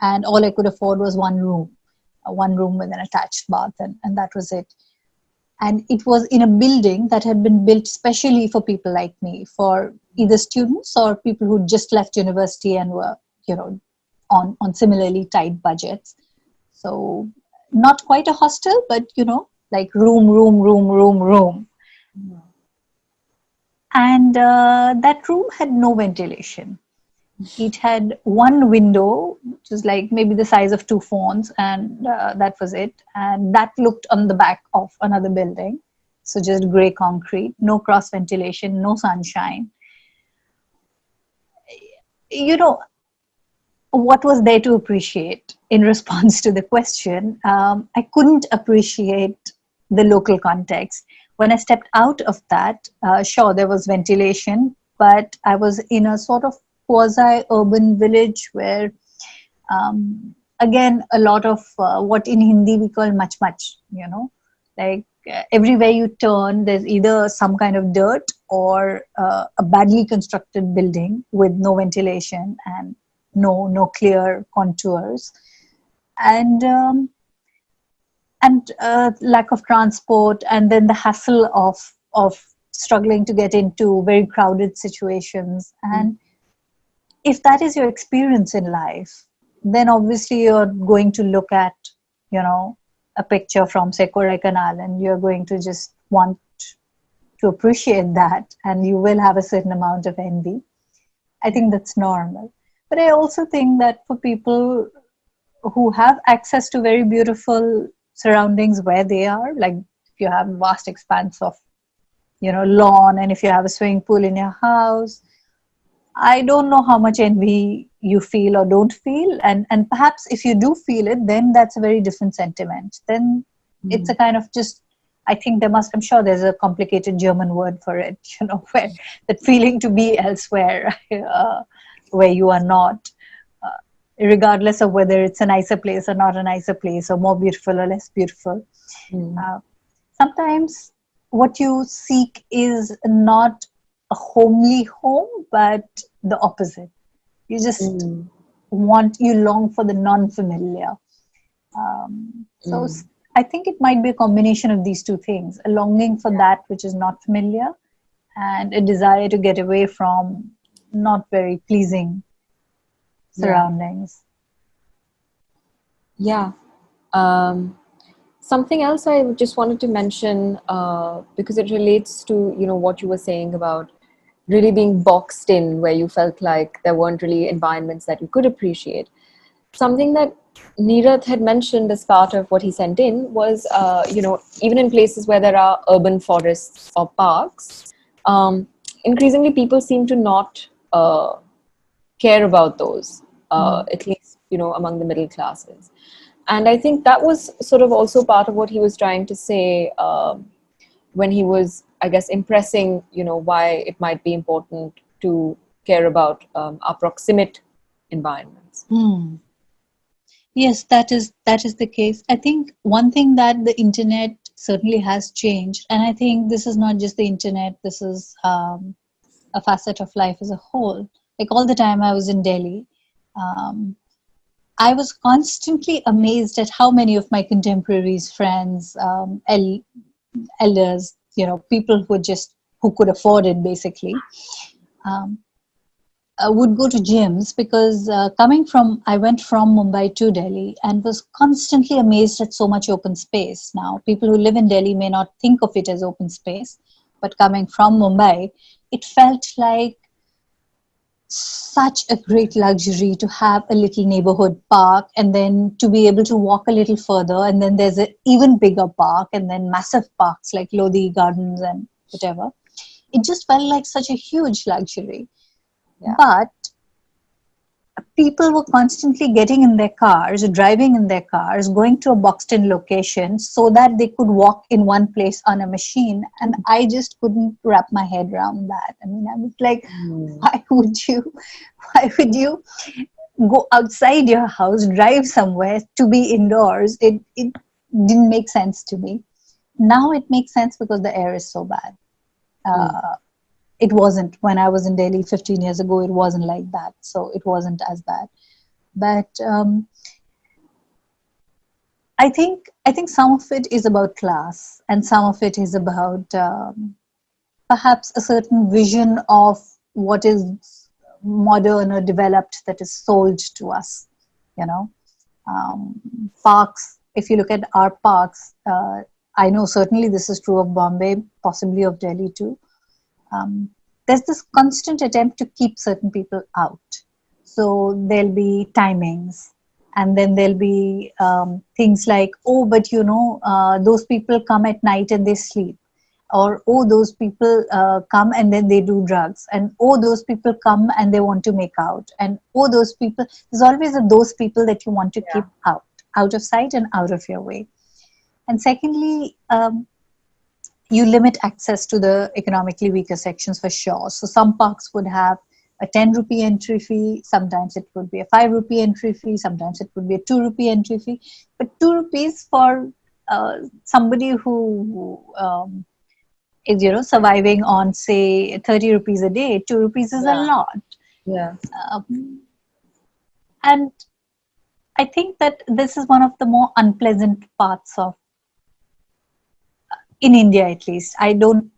And all I could afford was one room with an attached bath, and that was it. And it was in a building that had been built specially for people like me, for either students or people who just left university and were, on similarly tight budgets. So not quite a hostel, but, like room. And that room had no ventilation. It had one window, which was like maybe the size of two phones, and that was it. And that looked on the back of another building. So just grey concrete, no cross ventilation, no sunshine. What was there to appreciate in response to the question? I couldn't appreciate the local context. When I stepped out of that, sure, there was ventilation, but I was in a sort of quasi-urban village where, again, a lot of what in Hindi we call much, like everywhere you turn, there's either some kind of dirt or a badly constructed building with no ventilation and no clear contours. And lack of transport, and then the hassle of struggling to get into very crowded situations. And if that is your experience in life, then obviously you're going to look at, a picture from, say, Kodaikanal, and you're going to just want to appreciate that, and you will have a certain amount of envy. I think that's normal. But I also think that for people who have access to very beautiful surroundings where they are, like if you have a vast expanse of, lawn, and if you have a swimming pool in your house, I don't know how much envy you feel or don't feel. And perhaps if you do feel it, then that's a very different sentiment. Then it's a kind of just, I think I'm sure there's a complicated German word for it, where that feeling to be elsewhere, where you are not, regardless of whether it's a nicer place or not a nicer place, or more beautiful or less beautiful. Sometimes what you seek is not a homely home, but the opposite. You just you long for the non-familiar. So I think it might be a combination of these two things: a longing for that which is not familiar, and a desire to get away from not very pleasing surroundings. Yeah. Something else I just wanted to mention, because it relates to, you know, what you were saying about really being boxed in, where you felt like there weren't really environments that you could appreciate. Something that Neerath had mentioned as part of what he sent in was, you know, even in places where there are urban forests or parks, increasingly people seem to not care about those, at least, you know, among the middle classes. And I think that was sort of also part of what he was trying to say, when he was, I guess, impressing, you know, why it might be important to care about our proximate environments. Yes, that is the case. I think one thing that the internet certainly has changed, and I think this is not just the internet. This is a facet of life as a whole. Like all the time I was in Delhi, I was constantly amazed at how many of my contemporaries, friends, elders, you know, people who could afford it basically, um, would go to gyms because I went from Mumbai to Delhi and was constantly amazed at so much open space. Now, people who live in Delhi may not think of it as open space, but coming from Mumbai, it felt like such a great luxury to have a little neighborhood park and then to be able to walk a little further, and then there's an even bigger park and then massive parks like Lodi Gardens and whatever. It just felt like such a huge luxury. Yeah. But people were constantly getting in their cars, driving in their cars, going to a boxed-in location so that they could walk in one place on a machine. And I just couldn't wrap my head around that. I mean, I was like, why would you go outside your house, drive somewhere to be indoors? It didn't make sense to me. Now it makes sense because the air is so bad. It wasn't when I was in Delhi 15 years ago. It wasn't like that, so it wasn't as bad. But I think some of it is about class, and some of it is about perhaps a certain vision of what is modern or developed that is sold to us. You know, parks. If you look at our parks, I know certainly this is true of Bombay, possibly of Delhi too. There's this constant attempt to keep certain people out. So there'll be timings, and then there'll be things like, oh, but you know, those people come at night and they sleep. Or, oh, those people come and then they do drugs. And, oh, those people come and they want to make out. And, oh, those people, there's always those people that you want to keep out of sight and out of your way. And secondly, you limit access to the economically weaker sections for sure. So some parks would have a 10 rupee entry fee. Sometimes it would be a 5 rupee entry fee. Sometimes it would be a 2 rupee entry fee. But 2 rupees for somebody who is, you know, surviving on, say, 30 rupees a day, 2 rupees is a lot. Yeah. And I think that this is one of the more unpleasant parts of, in India at least. I don't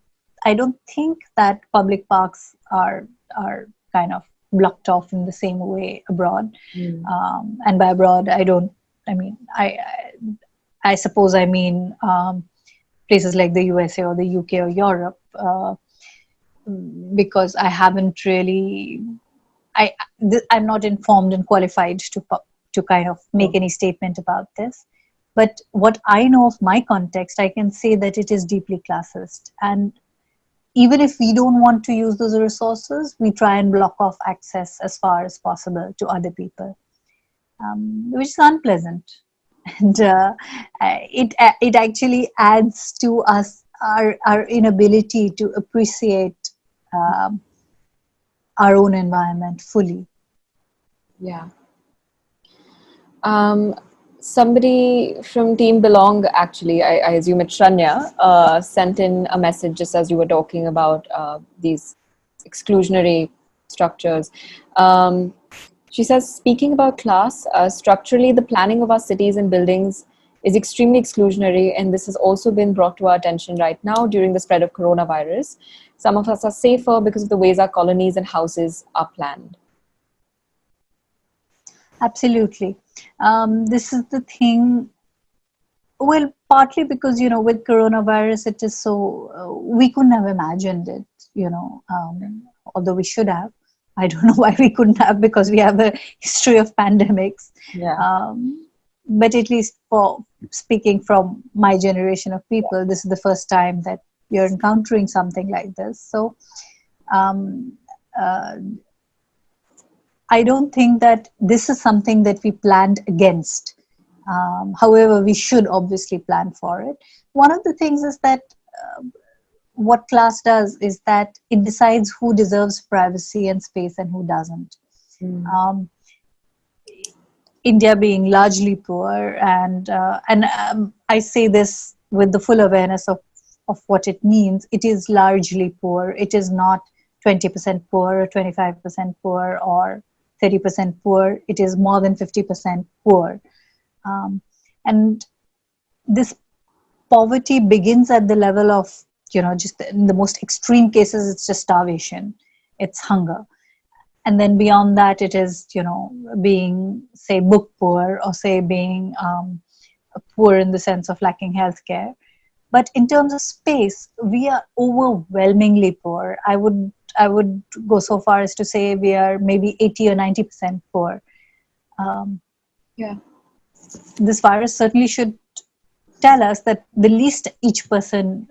think that public parks are kind of blocked off in the same way abroad. And by abroad, I suppose I mean places like the USA or the UK or Europe, because I haven't really, I'm not informed and qualified to kind of make any statement about this. But what I know of my context, I can say that it is deeply classist. And even if we don't want to use those resources, we try and block off access as far as possible to other people, which is unpleasant. And it actually adds to our inability to appreciate our own environment fully. Yeah. Somebody from Team Belongg, actually, I assume it's Shanya, sent in a message just as you were talking about these exclusionary structures. She says, speaking about class, structurally, the planning of our cities and buildings is extremely exclusionary, and this has also been brought to our attention right now during the spread of coronavirus. Some of us are safer because of the ways our colonies and houses are planned. Absolutely. This is the thing. Well, partly because, with coronavirus, it is so, we couldn't have imagined it, although we should have. I don't know why we couldn't have, because we have a history of pandemics. Yeah. But at least for speaking from my generation of people, this is the first time that you're encountering something like this. So um, uh, I don't think that this is something that we planned against. However, we should obviously plan for it. One of the things is that what class does is that it decides who deserves privacy and space and who doesn't. India being largely poor, and I say this with the full awareness of what it means. It is largely poor. It is not 20% poor or 25% poor or 30% poor. It is more than 50% poor. And this poverty begins at the level of, just in the most extreme cases, it's just starvation, it's hunger. And then beyond that, it is, being, say, book poor, or say being poor in the sense of lacking healthcare. But in terms of space, we are overwhelmingly poor. I would go so far as to say we are maybe 80 or 90% poor. Yeah. This virus certainly should tell us that the least each person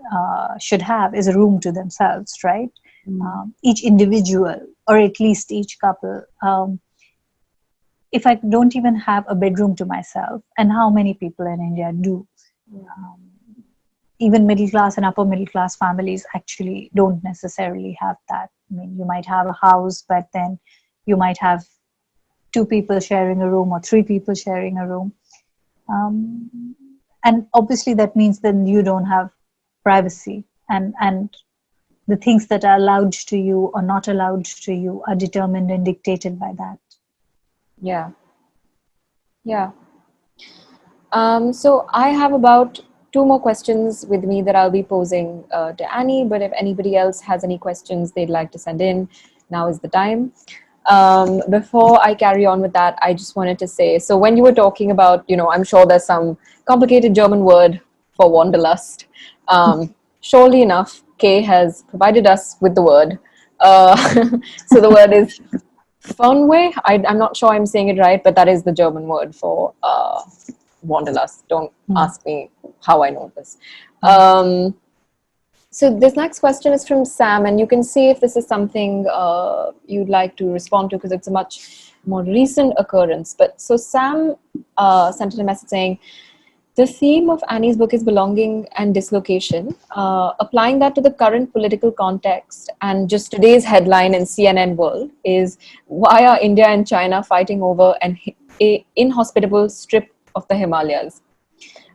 should have is a room to themselves, right? Each individual, or at least each couple. If I don't even have a bedroom to myself, and how many people in India do? Even middle class and upper middle class families actually don't necessarily have that. I mean, you might have a house, but then you might have 2 people sharing a room or 3 people sharing a room. And obviously that means then you don't have privacy, and the things that are allowed to you or not allowed to you are determined and dictated by that. Yeah. Yeah. So I have about 2 more questions with me that I'll be posing to Annie, but if anybody else has any questions they'd like to send in, now is the time. Before I carry on with that, I just wanted to say, so when you were talking about, I'm sure there's some complicated German word for wanderlust. Surely enough, Kay has provided us with the word. So the word is Fernweh. I'm not sure I'm saying it right, but that is the German word for wanderlust. Don't ask me how I know this. So this next question is from Sam, and you can see if this is something you'd like to respond to, because it's a much more recent occurrence. But so Sam sent in a message saying, the theme of Annie's book is belonging and dislocation. Applying that to the current political context and just today's headline in CNN World is, why are India and China fighting over an inhospitable strip of the Himalayas?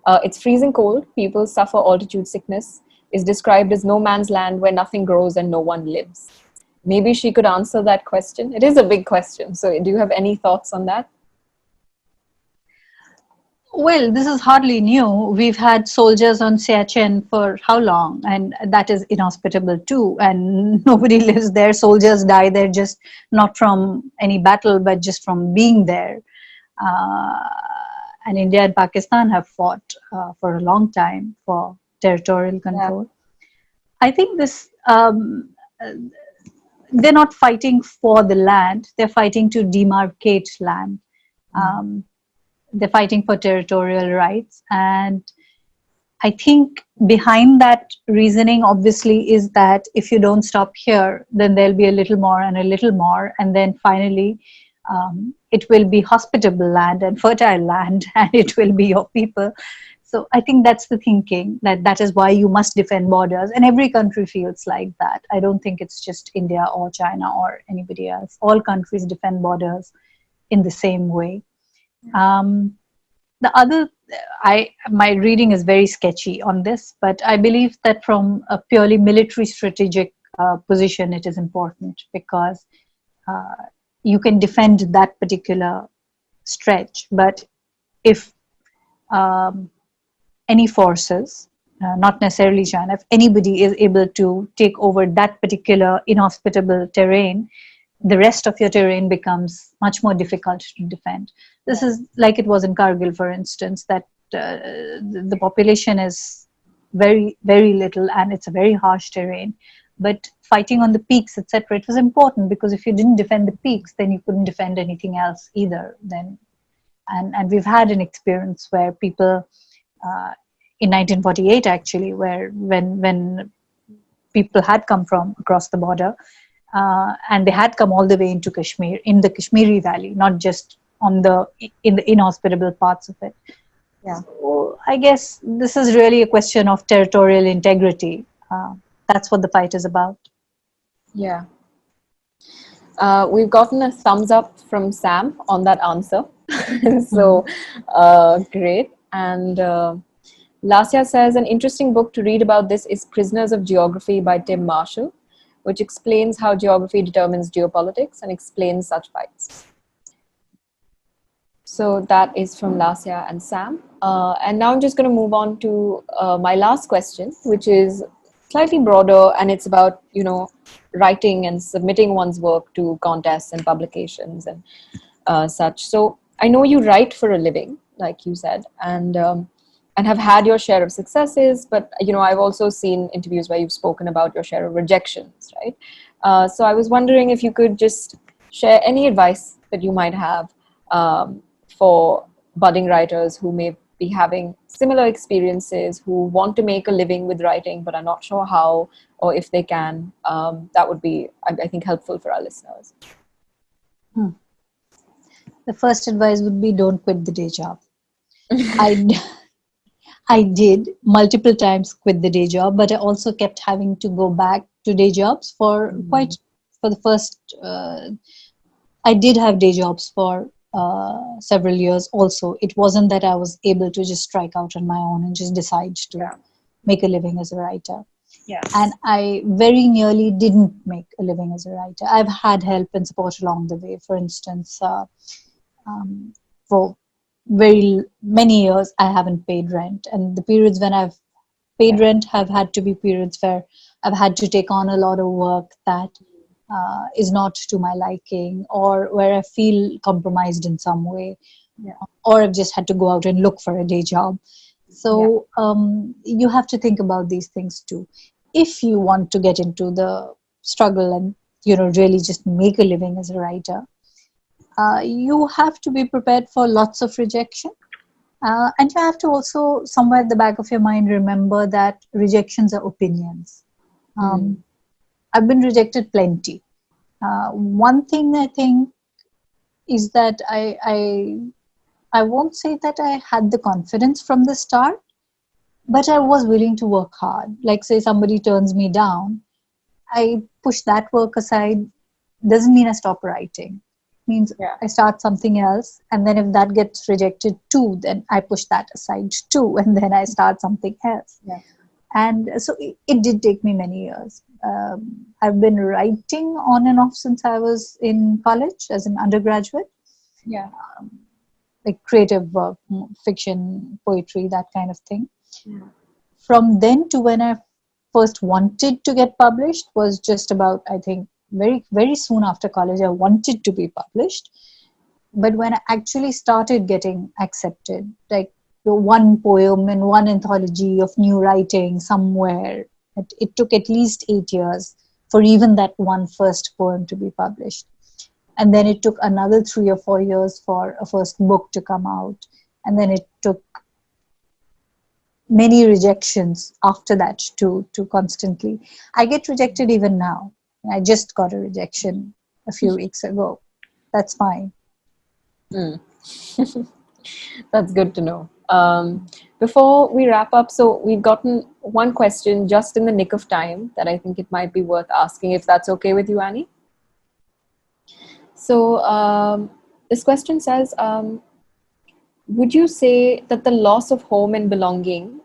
It's freezing cold. People suffer altitude sickness. Is described as no man's land where nothing grows and no one lives. Maybe she could answer that question. It is a big question. So do you have any thoughts on that? Well, this is hardly new. We've had soldiers on Siachen for how long? And that is inhospitable too. And nobody lives there. Soldiers die there just not from any battle, but just from being there. And India and Pakistan have fought for a long time for territorial control. Yeah. I think this, they're not fighting for the land. They're fighting to demarcate land. They're fighting for territorial rights. And I think behind that reasoning, obviously, is that if you don't stop here, then there'll be a little more and a little more. And then finally, it will be hospitable land and fertile land, and it will be your people. So I think that's the thinking, that is why you must defend borders. And every country feels like that. I don't think it's just India or China or anybody else. All countries defend borders in the same way. The other, my reading is very sketchy on this, but I believe that from a purely military strategic position, it is important because you can defend that particular stretch. But if any forces, not necessarily China, if anybody is able to take over that particular inhospitable terrain, the rest of your terrain becomes much more difficult to defend. This is like it was in Kargil, for instance, that the population is very, very little and it's a very harsh terrain. But fighting on the peaks, etc., it was important because if you didn't defend the peaks, then you couldn't defend anything else either. Then, and we've had an experience where people in 1948, actually, where when people had come from across the border, and they had come all the way into Kashmir, in the Kashmiri Valley, not just in the inhospitable parts of it. Yeah. So I guess this is really a question of territorial integrity. That's what the fight is about. Yeah. We've gotten a thumbs up from Sam on that answer. So great. And Lasya says, an interesting book to read about this is Prisoners of Geography by Tim Marshall, which explains how geography determines geopolitics and explains such fights. So that is from Lasya and Sam. And now I'm just going to move on to my last question, which is slightly broader, and it's about, writing and submitting one's work to contests and publications and such. So I know you write for a living, like you said, and have had your share of successes, but I've also seen interviews where you've spoken about your share of rejections, right? So I was wondering if you could just share any advice that you might have for budding writers who may be having similar experiences, who want to make a living with writing but are not sure how or if they can. That would be, I think, helpful for our listeners. The first advice would be don't quit the day job. I did multiple times quit the day job, but I also kept having to go back to day jobs for the first. I did have day jobs for several years also. It wasn't that I was able to just strike out on my own and just decide to make a living as a writer. Yeah. And I very nearly didn't make a living as a writer. I've had help and support along the way. For instance, for very many years, I haven't paid rent. And the periods when I've paid rent have had to be periods where I've had to take on a lot of work that is not to my liking, or where I feel compromised in some way, or I've just had to go out and look for a day job. So you have to think about these things too. If you want to get into the struggle and really just make a living as a writer, you have to be prepared for lots of rejection. And you have to also, somewhere at the back of your mind, remember that rejections are opinions. I've been rejected plenty. One thing I think is that I won't say that I had the confidence from the start, but I was willing to work hard. Like, say somebody turns me down, I push that work aside. Doesn't mean I stop writing. It means I start something else, and then if that gets rejected too, then I push that aside too, and then I start something else. And so it did take me many years. I've been writing on and off since I was in college as an undergraduate. Like creative work, fiction, poetry, that kind of thing. From then to when I first wanted to get published was just about, I think, very, very soon after college, I wanted to be published. But when I actually started getting accepted, like one poem in one anthology of new writing somewhere, it took at least 8 years for even that one first poem to be published. And then it took another 3 or 4 years for a first book to come out. And then it took many rejections after that to constantly. I get rejected even now. I just got a rejection a few weeks ago. That's fine. That's good to know. Before we wrap up, so we've gotten one question just in the nick of time that I think it might be worth asking, if that's okay with you, Annie. So this question says, would you say that the loss of home and belonging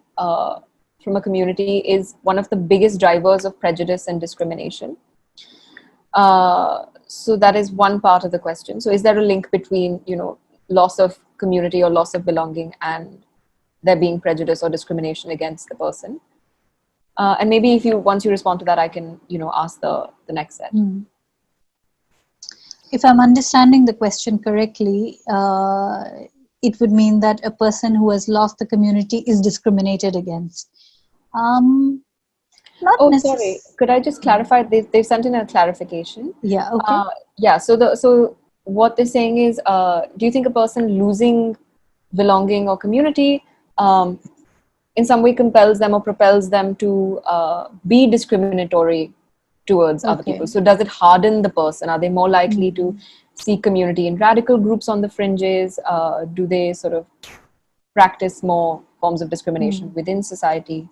from a community is one of the biggest drivers of prejudice and discrimination. So that is one part of the question. So is there a link between, loss of community or loss of belonging and there being prejudice or discrimination against the person? And maybe once you respond to that, I can, ask the next set. If I'm understanding the question correctly, it would mean that a person who has lost the community is discriminated against. Sorry. Could I just clarify? They've sent in a clarification. Yeah. Okay. So what they're saying is, do you think a person losing belonging or community in some way compels them or propels them to be discriminatory towards other people? So does it harden the person? Are they more likely to seek community in radical groups on the fringes? Do they sort of practice more forms of discrimination within society?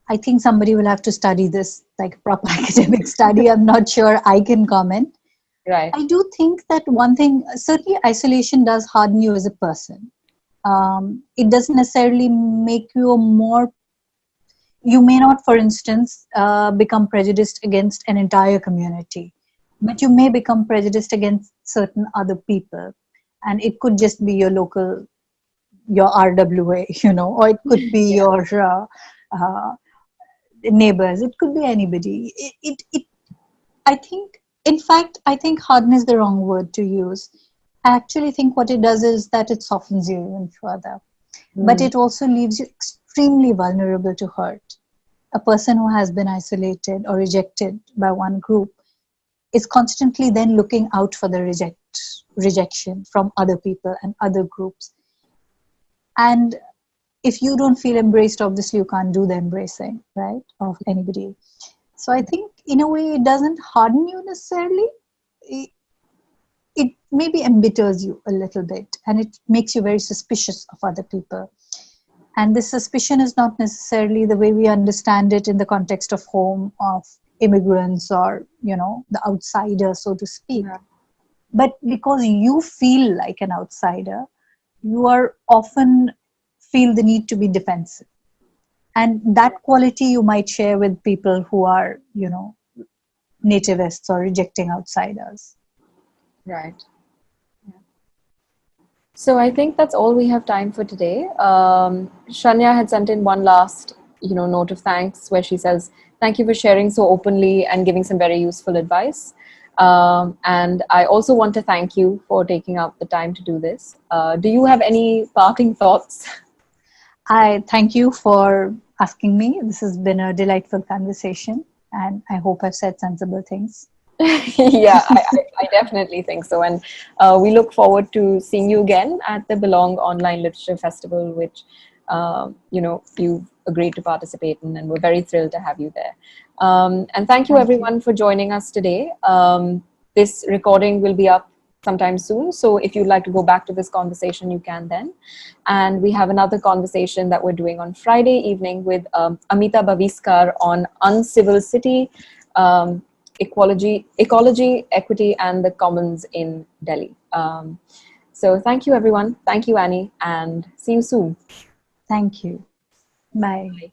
I think somebody will have to study this, like a proper academic study. I'm not sure I can comment. Right. I do think that one thing, certainly isolation does harden you as a person. It doesn't necessarily make you you may not, for instance, become prejudiced against an entire community, but you may become prejudiced against certain other people. And it could just be your local, your RWA, or it could be your neighbors. It could be anybody. I think harden is the wrong word to use. I actually think what it does is that it softens you even further. But it also leaves you extremely vulnerable to hurt. A person who has been isolated or rejected by one group is constantly then looking out for the rejection from other people and other groups. And if you don't feel embraced, obviously you can't do the embracing, right, of anybody. So I think in a way it doesn't harden you necessarily. It maybe embitters you a little bit, and it makes you very suspicious of other people. And this suspicion is not necessarily the way we understand it in the context of home, of immigrants or, the outsider, so to speak. Yeah. But because you feel like an outsider, you are often feel the need to be defensive. And that quality you might share with people who are, nativists or rejecting outsiders. Right. Yeah. So I think that's all we have time for today. Shanya had sent in one last, note of thanks where she says, thank you for sharing so openly and giving some very useful advice. And I also want to thank you for taking out the time to do this. Do you have any parting thoughts? I thank you for asking me. This has been a delightful conversation, and I hope I've said sensible things. Yeah, I definitely think so. And we look forward to seeing you again at the Belongg Online Literature Festival, which, you've agreed to participate in, and we're very thrilled to have you there. And thank you everyone for joining us today. This recording will be up sometime soon. So if you'd like to go back to this conversation, you can then. And we have another conversation that we're doing on Friday evening with Amita Baviskar on Uncivil City, ecology, equity, and the commons in Delhi. So thank you, everyone. Thank you, Annie, and see you soon. Thank you. Bye. Bye.